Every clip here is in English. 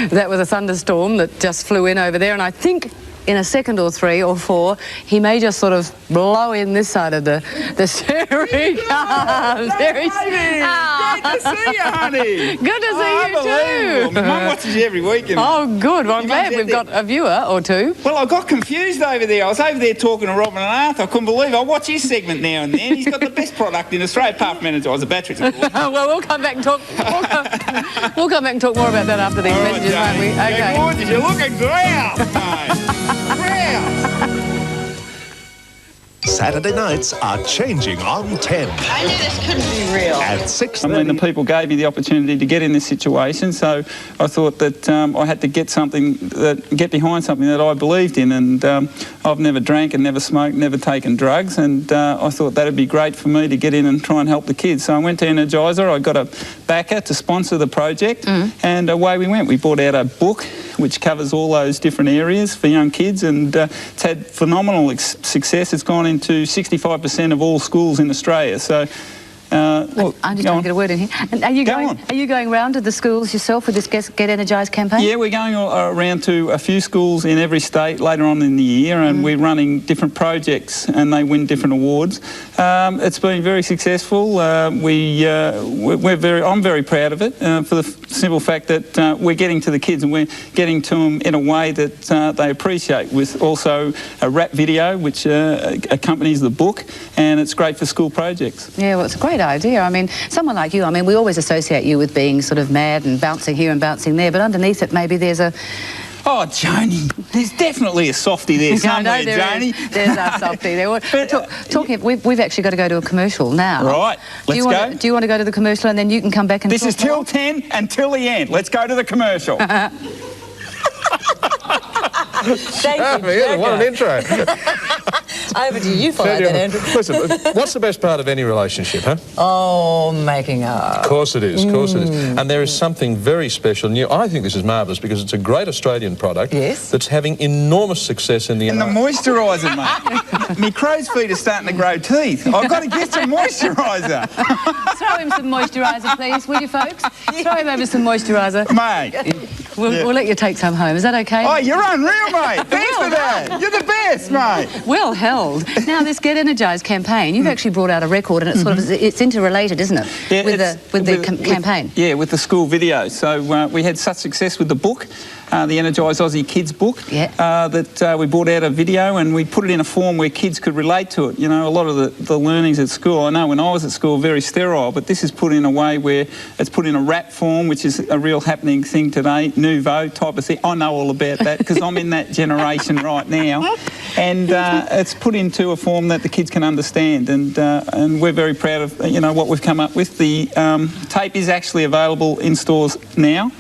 That was a thunderstorm that just flew in over there, and I think in a second or 3 or 4, he may just sort of blow in this side of the steering car. Great to see you, honey. Good to see you too. Mum watches you every weekend. Oh, good. Well, I'm glad we've got a viewer or two. Well, I got confused over there. I was over there talking to Robin and Arthur. I couldn't believe it. I watch his segment now and then. He's got the best product in Australia, apart from Energizer batteries. Well, we'll come back and talk. We'll come back and talk more about that after these messages, won't we? Okay. Gorgeous. You're looking great, mate. Saturday nights are changing on 10. I knew this couldn't be real. At 6:30. I mean, the people gave me the opportunity to get in this situation, so I thought that I had to get behind something that I believed in, and I've never drank and never smoked, never taken drugs, and I thought that'd be great for me to get in and try and help the kids. So I went to Energizer, I got a backer to sponsor the project, and away we went. We brought out a book which covers all those different areas for young kids, and it's had phenomenal success. It's gone into 65% of all schools in Australia. So, I'm just trying to get a word in here. And are you going round to the schools yourself with this Get Energised campaign? Yeah, we're going around to a few schools in every state later on in the year, and we're running different projects, and they win different awards. It's been very successful. I'm very proud of it for the simple fact that we're getting to the kids, and we're getting to them in a way that they appreciate, with also a rap video which accompanies the book, and it's great for school projects. Yeah, well, it's a great idea. I mean, someone like you, I mean, we always associate you with being sort of mad and bouncing here and bouncing there, but underneath it maybe there's a... Oh, Joni, there's definitely a softie there somewhere, Joni. There's a softie there. We've actually got to go to a commercial now. Right, let's go. Do you want to go to the commercial and then you can come back and This is till 10 until the end. Let's go to the commercial. Thank you, what an intro. Over to you, follow that, Andrew. Listen, what's the best part of any relationship, huh? Oh, making up. Of course it is, of course it is. And there is something very special new. I think this is marvellous because it's a great Australian product that's having enormous success in the... And the moisturiser, mate. My crow's feet are starting to grow teeth. I've got to get some moisturiser. Throw him some moisturiser, please, will you, folks? Throw him over some moisturiser. Mate. We'll let you take some home. Is that okay? Oh, you're unreal, mate. Thanks for that. You're the best, mate. Well held. Now, this Get Energised campaign, you've actually brought out a record, and it's sort of it's interrelated, isn't it? Yeah, with the campaign. With the school video. So we had such success with the book, the Energised Aussie Kids book, that we brought out a video and we put it in a form where kids could relate to it. You know, a lot of the learnings at school, I know when I was at school, very sterile, but this is put in a way where it's put in a rap form, which is a real happening thing today, nouveau type of thing. I know all about that because I'm in that generation right now. And it's put into a form that the kids can understand, and we're very proud of what we've come up with. The tape is actually available in stores now,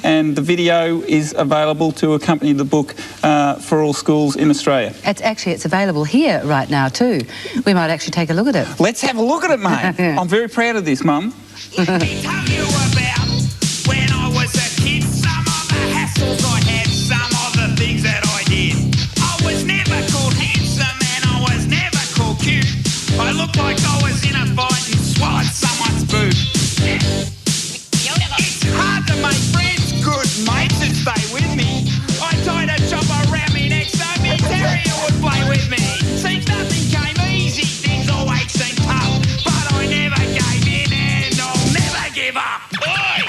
and the video is available to accompany the book for all schools in Australia. It's available here right now too. We might actually take a look at it. Let's have a look at it, mate. I'm very proud of this, Mum. Let me tell you about when I was a kid, some of the hassles I had, some of the things that I did. I was never called handsome and I was never called cute. I looked like I was in a fight and swallowed someone's boot. It's hard to make friends, good mates that stay with me. I tied a chopper around me neck so me terrier would play with me. Seems nothing came easy, things always seemed tough, but I never gave in and I'll never give up. Oi!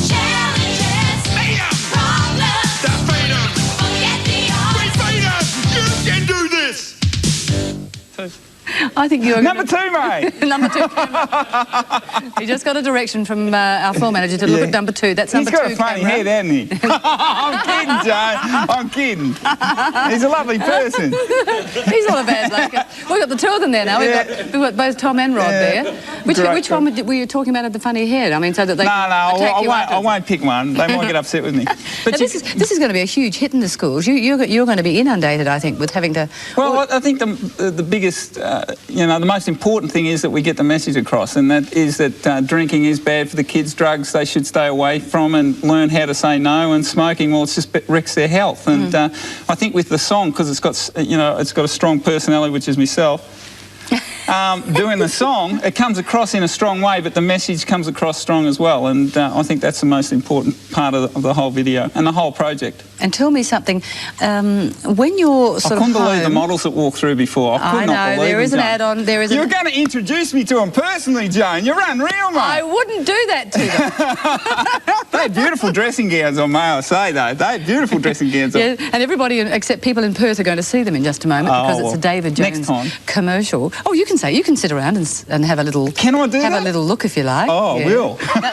Challenges, Beat 'em! problems, Defeat 'em! forget the odds. We beat 'em! You can do this! I think you're Number 2, mate. Number 2. He just got a direction from our floor manager to look at number 2. That's number 2. He's got a funny head, hasn't he? I'm kidding, Joe. I'm kidding. He's a lovely person. He's not a bad bloke. We've got the 2 of them there now. We've got both Tom and Rod there. Which one were you talking about at the funny head? I mean, so that they I won't pick one. They might get upset with me. But this is going to be a huge hit in the schools. You're going to be inundated, I think, with having to... Well, I think the biggest, the most important thing is that we get the message across, and that is that drinking is bad for the kids, drugs they should stay away from, and learn how to say no, and smoking, well, it just wrecks their health. And I think with the song, because it's got a strong personality, which is myself, doing the song, it comes across in a strong way, but the message comes across strong as well. And I think that's the most important part of the whole video and the whole project. And tell me something, when you're sort of I couldn't believe the home- models that walk through before. I could not believe there is them, an Joan. add-on. There is. You're going to introduce me to them personally, Joan. You're unreal, mate. I wouldn't do that to them. They had beautiful dressing gowns on, may I say, though. They had beautiful dressing gowns on. Yeah, and everybody except people in Perth are going to see them in just a moment because it's a David Jones next time. commercial. Oh, you can sit around and have a little. Can I do have that? a little look if you like. Oh, I will. Now,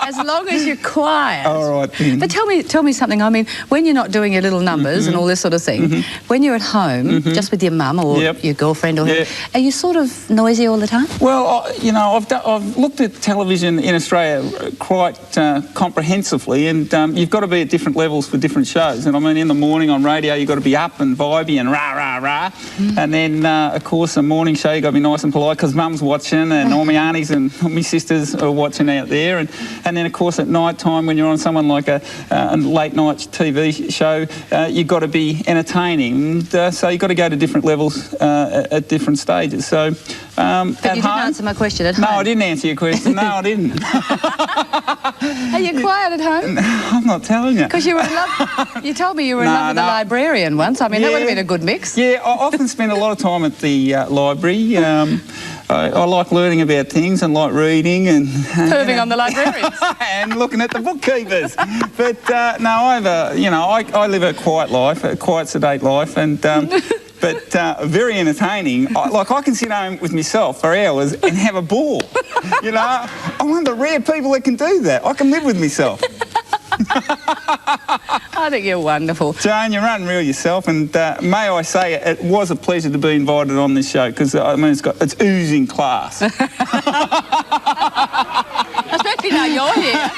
as long as you're quiet. All right, then. But tell me something. I mean, when you're not doing your little numbers and all this sort of thing, when you're at home, just with your mum or your girlfriend or whoever, are you sort of noisy all the time? Well, you know, I've looked at television in Australia quite comprehensively, and you've got to be at different levels for different shows. And I mean, in the morning on radio, you've got to be up and vibey and rah, rah, rah. And then, of course, a morning show, you've got to be nice and polite because mum's watching and all my aunties and all my sisters are watching out there. And then, of course, at night time, when you're on someone like a late night TV show, you've got to be entertaining. And so you've got to go to different levels at different stages. So, But you didn't answer my question at home. No, I didn't answer your question. No, I didn't. Are you quiet at home? I'm not telling you. Because you told me you were in love with the librarian once. I mean, that would have been a good mix. Yeah, I often spend a lot of time at the library. I like learning about things and like reading and Perving on the librarians. and looking at the bookkeepers. But no, I live a quiet life, a quiet, sedate life, and but very entertaining. I can sit home with myself for hours and have a ball. You know, I'm one of the rare people that can do that. I can live with myself. I think you're wonderful. Joan, you're unreal yourself, and may I say it was a pleasure to be invited on this show because I mean it's oozing class. Especially now you're here.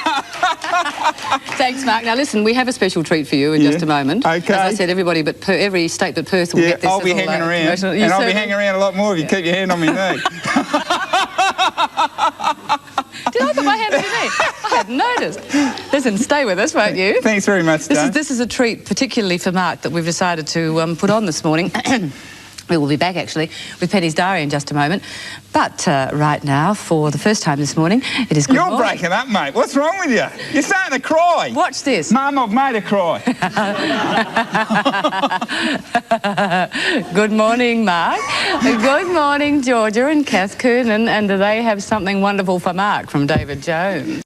Thanks, Mark. Now listen, we have a special treat for you in just a moment. Okay. As I said, every state but Perth will get this. I'll be hanging around, and I'll be hanging around a lot more if you keep your hand on my knee. Did I put my hand on your knee? I hadn't noticed. Listen, stay with us, won't you? Thanks very much, Joan. This is a treat, particularly for Mark, that we've decided to put on this morning. We will be back, actually, with Penny's Diary in just a moment. But right now, for the first time this morning, it is good You're morning. breaking up, mate. What's wrong with you? You're starting to cry. Watch this. Mum, I've made her cry. Good morning, Mark. Good morning, Georgia and Kath Coonan. And do they have something wonderful for Mark from David Jones?